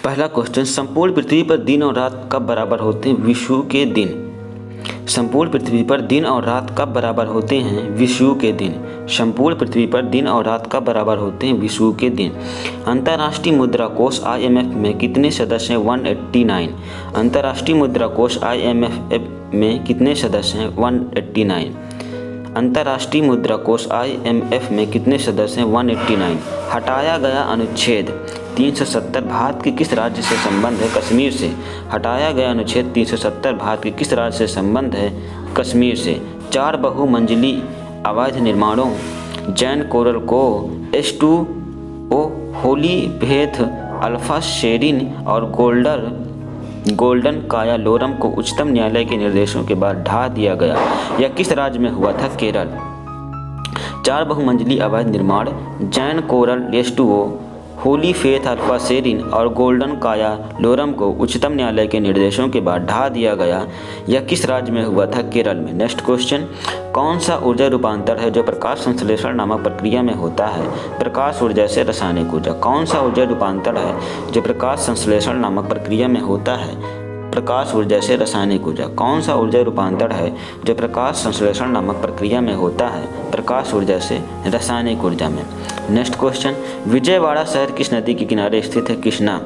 पहला क्वेश्चन, संपूर्ण पृथ्वी पर दिन और रात कब बराबर होते हैं? विषुव के दिन। संपूर्ण पृथ्वी पर दिन और रात कब बराबर होते हैं? विषुव के दिन। संपूर्ण पृथ्वी पर दिन और रात कब बराबर होते हैं? विषुव के दिन। अंतर्राष्ट्रीय मुद्रा कोष IMF में कितने सदस्य हैं? 189। अंतर्राष्ट्रीय मुद्रा कोष IMF में कितने सदस्य हैं? 189। अंतर्राष्ट्रीय मुद्रा कोष IMF में कितने सदस्य हैं? 189। हटाया गया अनुच्छेद 370 भारत के किस राज्य से संबंध है? कश्मीर से। हटाया गया अनुच्छेद 370 भारत के किस राज्य से संबंध है? कश्मीर से। 4 बहुमंजिली अवैध निर्माणों जैन कोरल को H2O, Holy Faith, Alfa Serene और गोल्डन कायालोरम को उच्चतम न्यायालय के निर्देशों के बाद ढा दिया गया। यह किस राज्य में हुआ था? केरल। 4 बहुमंजिली अवैध निर्माण Jain Coral H2O, Holy Faith, Alfa Serene और गोल्डन कायालोरम को उच्चतम न्यायालय के निर्देशों के बाद ढा दिया गया। यह किस राज्य में हुआ था? केरल में। नेक्स्ट क्वेश्चन, कौन सा ऊर्जा रूपांतर है जो प्रकाश संश्लेषण नामक प्रक्रिया में होता है? प्रकाश ऊर्जा से रासायनिक ऊर्जा। कौन सा ऊर्जा रूपांतर है जो प्रकाश संश्लेषण नामक प्रक्रिया में होता है? प्रकाश ऊर्जा से रासायनिक ऊर्जा। कौन सा ऊर्जा रूपांतर है जो प्रकाश संश्लेषण नामक प्रक्रिया में होता है? प्रकाश ऊर्जा से रासायनिक ऊर्जा में। नेक्स्ट क्वेश्चन, विजयवाड़ा शहर किस नदी के किनारे स्थित है? कृष्णा।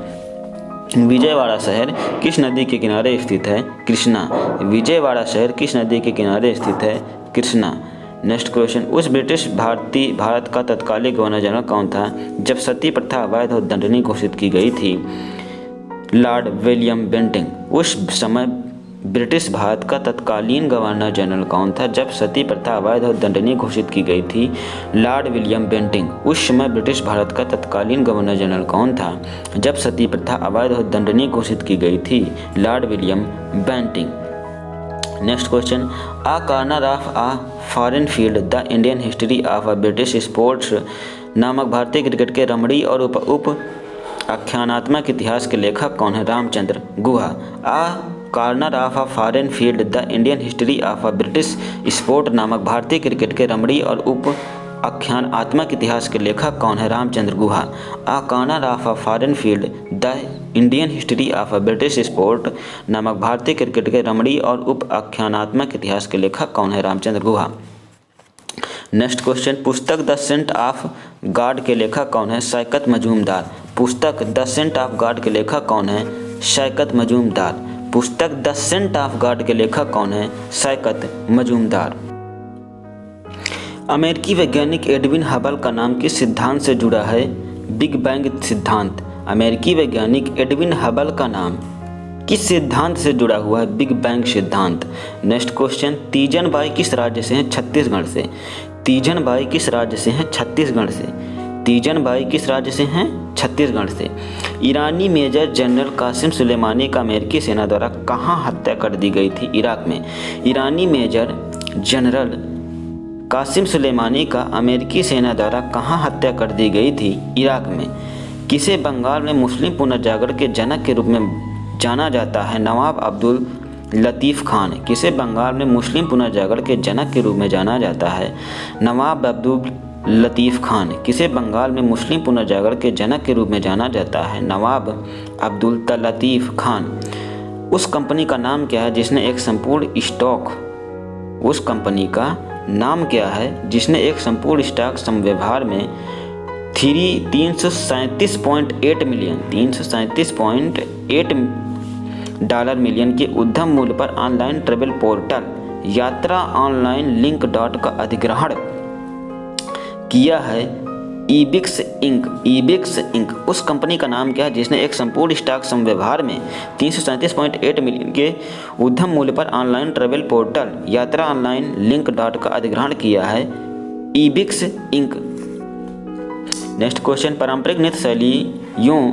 विजयवाड़ा शहर किस नदी के किनारे स्थित है? कृष्णा। विजयवाड़ा शहर किस नदी के किनारे स्थित है? कृष्णा। नेक्स्ट क्वेश्चन, उस ब्रिटिश भारत का तत्कालीन गवर्नर जनरल कौन था जब सती प्रथा अवैध और दंडनीय घोषित की गई थी? Lord William Bentinck. उस समय ब्रिटिश भारत का तत्कालीन गवर्नर जनरल कौन था जब सती प्रथा अवैध और दंडनीय घोषित की गई थी? Lord William Bentinck. उस समय ब्रिटिश भारत का तत्कालीन गवर्नर जनरल कौन था जब सती प्रथा अवैध और दंडनीय घोषित की गई थी? Lord William Bentinck. Next question, a corner of a foreign field the Indian history of a British sports नामक भारतीय क्रिकेट के रमणी और उप आख्यानात्मक इतिहास के लेखक कौन है? Ramachandra Guha. A corner of a foreign field the Indian history of a British sport नामक भारतीय क्रिकेट के रमणी और उप आख्यानात्मक इतिहास के लेखक कौन है? Ramachandra Guha. A corner of a foreign field the Indian history of a British sport नामक भारतीय क्रिकेट के रमणी और उप आख्यानात्मक इतिहास के लेखक कौन है? रामचंद्र गुहा। नेक्स्ट क्वेश्चन, पुस्तक द सेंट ऑफ गॉड के लेखक कौन है? शौकत मजूमदार। पुस्तक द सेंट ऑफ गॉड के लेखक कौन है? शौकत मजूमदार। पुस्तक द सेंट ऑफ गॉड के लेखक कौन है? शौकत मजूमदार। अमेरिकी वैज्ञानिक एडविन हबल का नाम किस सिद्धांत से जुड़ा है? बिग बैंग सिद्धांत। अमेरिकी वैज्ञानिक एडविन हबल का नाम किस सिद्धांत से जुड़ा हुआ है? बिग बैंग सिद्धांत। नेक्स्ट क्वेश्चन, तीजन बाई किस राज्य से हैं? छत्तीसगढ़ से। तीजन बाई किस राज्य से हैं? छत्तीसगढ़ से। तीजन बाई किस राज्य से हैं? छत्तीसगढ़ से। ईरानी मेजर जनरल कासिम सुलेमानी का अमेरिकी सेना द्वारा कहाँ हत्या कर दी गई थी? इराक में। ईरानी मेजर जनरल कासिम सुलेमानी का अमेरिकी सेना द्वारा कहाँ हत्या कर दी गई थी? इराक में। किसे बंगाल में मुस्लिम पुनर्जागरण के जनक के रूप में जाना जाता है? नवाब अब्दुल लतीफ़ खान। किसे बंगाल में मुस्लिम पुनर्जागरण के जनक के रूप में जाना जाता है? नवाब अब्दुल लतीफ़ खान। किसे बंगाल में मुस्लिम पुनर्जागरण के जनक के रूप में जाना जाता है? नवाब अब्दुल लतीफ़ खान। उस कंपनी का नाम क्या है जिसने एक संपूर्ण स्टॉक उस कंपनी का नाम क्या है जिसने एक संपूर्ण स्टॉक समव्यवहार में $337.8 मिलियन के उद्यम मूल्य पर ऑनलाइन ट्रैवल पोर्टल यात्रा ऑनलाइन लिंक डॉट का अधिग्रहण किया है? ईबिक्स इंक। उस कंपनी का नाम क्या है जिसने एक संपूर्ण स्टॉक समव्यवहार में 337.8 मिलियन के उद्यम मूल्य पर ऑनलाइन ट्रैवल पोर्टल यात्रा ऑनलाइन लिंक डॉट का अधिग्रहण किया है? ईबिक्स इंक। नेक्स्ट क्वेश्चन, पारंपरिक नृत्य शैलियों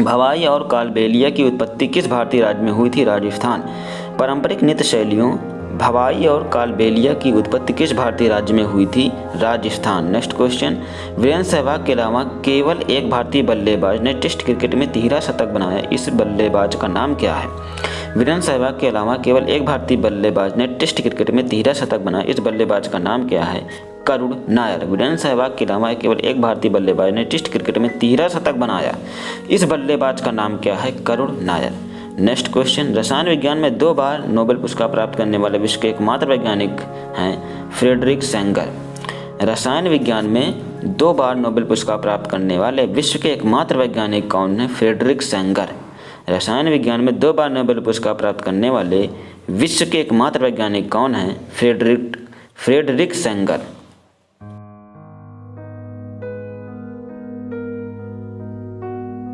भवाई और कालबेलिया की उत्पत्ति किस भारतीय राज्य में हुई थी? राजस्थान। पारंपरिक नृत्य शैलियों भवाई और कालबेलिया की उत्पत्ति किस भारतीय राज्य में हुई थी? राजस्थान। नेक्स्ट क्वेश्चन, वीरेंद्र सहवाग के अलावा केवल एक भारतीय बल्लेबाज ने टेस्ट क्रिकेट में 13 शतक बनाया, इस बल्लेबाज का नाम क्या है? वीरेंद्र सहवाग के अलावा केवल एक भारतीय बल्लेबाज ने टेस्ट क्रिकेट में 13 शतक बनाया, इस बल्लेबाज का नाम क्या है? करुण नायर। वीरेंद्र सहवाग के अलावा केवल एक भारतीय बल्लेबाज ने टेस्ट क्रिकेट में 13 शतक बनाया। इस बल्लेबाज का नाम क्या है? करुण नायर। नेक्स्ट क्वेश्चन, रसायन विज्ञान में 2 बार नोबेल पुरस्कार प्राप्त करने वाले विश्व के एकमात्र वैज्ञानिक हैं फ्रेडरिक सेंगर। रसायन विज्ञान में 2 बार नोबेल पुरस्कार प्राप्त करने वाले विश्व के एकमात्र वैज्ञानिक कौन है? Frederick Sanger. रसायन विज्ञान में 2 बार नोबेल पुरस्कार प्राप्त करने वाले विश्व के एकमात्र वैज्ञानिक कौन हैं? फ्रेडरिक सेंगर।